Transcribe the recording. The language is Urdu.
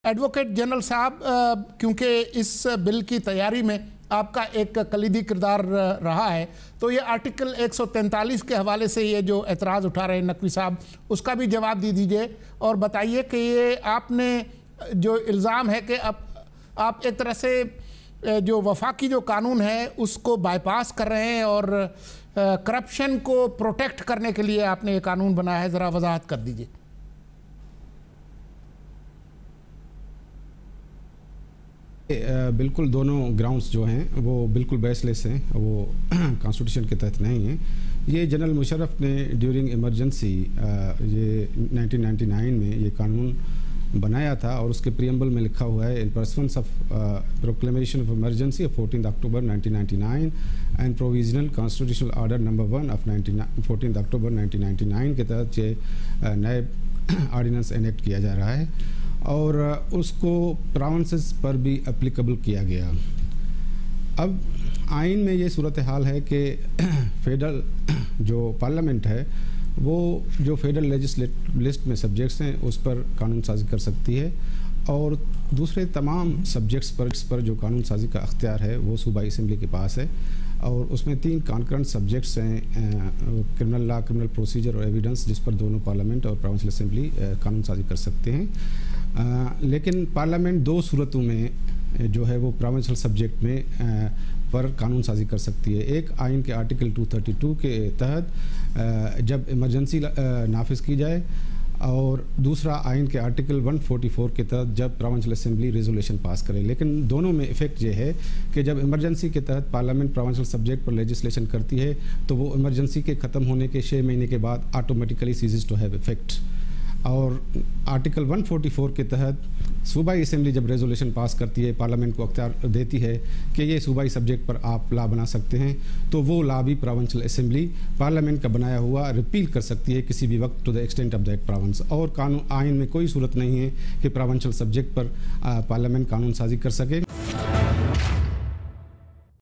ایڈوکیٹ جنرل صاحب، کیونکہ اس بل کی تیاری میں آپ کا ایک کلیدی کردار رہا ہے، تو یہ آرٹیکل 143 کے حوالے سے یہ جو اعتراض اٹھا رہے ہیں نقوی صاحب، اس کا بھی جواب دے دیجئے اور بتائیے کہ یہ آپ نے جو الزام ہے کہ اب آپ ایک طرح سے جو وفاقی جو قانون ہے اس کو بائی پاس کر رہے ہیں اور کرپشن کو پروٹیکٹ کرنے کے لیے آپ نے یہ قانون بنایا ہے، ذرا وضاحت کر دیجئے۔ بالکل دونوں گراؤنڈز جو ہیں وہ بالکل بیس لیس ہیں، وہ کانسٹیٹیوشن کے تحت نہیں ہیں۔ یہ جنرل مشرف نے ڈیورنگ ایمرجنسی یہ 1999 میں یہ قانون بنایا تھا اور اس کے پریمبل میں لکھا ہوا ہے in pursuance of proclamation of emergency of 14 October 1999 and provisional constitutional order number 1 of 14 October 1999 کے تحت یہ نئے آرڈیننس انیکٹ کیا جا رہا ہے اور اس کو پراونسز پر بھی اپلیکیبل کیا گیا۔ اب آئین میں یہ صورتحال ہے کہ فیڈرل جو پارلیمنٹ ہے وہ جو فیڈرل لسٹ میں سبجیکٹس ہیں اس پر قانون سازی کر سکتی ہے اور دوسرے تمام سبجیکٹس پر جو قانون سازی کا اختیار ہے وہ صوبائی اسمبلی کے پاس ہے اور اس میں 3 کانکرنٹ سبجیکٹس ہیں، کرمنل لا، کرمنل پروسیجر اور ایویڈنس، جس پر دونوں پارلیمنٹ اور پروونشل اسمبلی قانون سازی کر سکتے ہیں۔ لیکن پارلیمنٹ 2 صورتوں میں جو ہے وہ پروونشل سبجیکٹ میں پر قانون سازی کر سکتی ہے۔ ایک آئین کے آرٹیکل 232 کے تحت جب ایمرجنسی نافذ کی جائے اور دوسرا آئین کے آرٹیکل 144 کے تحت جب پروونشل اسمبلی ریزولوشن پاس کرے۔ لیکن دونوں میں ایفیکٹ یہ ہے کہ جب ایمرجنسی کے تحت پارلیمنٹ پروونشل سبجیکٹ پر لیجسلیشن کرتی ہے تو وہ ایمرجنسی کے ختم ہونے کے 6 مہینے کے بعد automatically ceases to have effect, اور آرٹیکل 144 کے تحت صوبائی اسمبلی جب ریزولوشن پاس کرتی ہے، پارلیمنٹ کو اختیار دیتی ہے کہ یہ صوبائی سبجیکٹ پر آپ لا بنا سکتے ہیں، تو وہ لا بھی پروونشل اسمبلی پارلیمنٹ کا بنایا ہوا ریپیل کر سکتی ہے کسی بھی وقت to the extent of that province. اور قانون آئین میں کوئی صورت نہیں ہے کہ پروونشل سبجیکٹ پر پارلیمنٹ قانون سازی کر سکے۔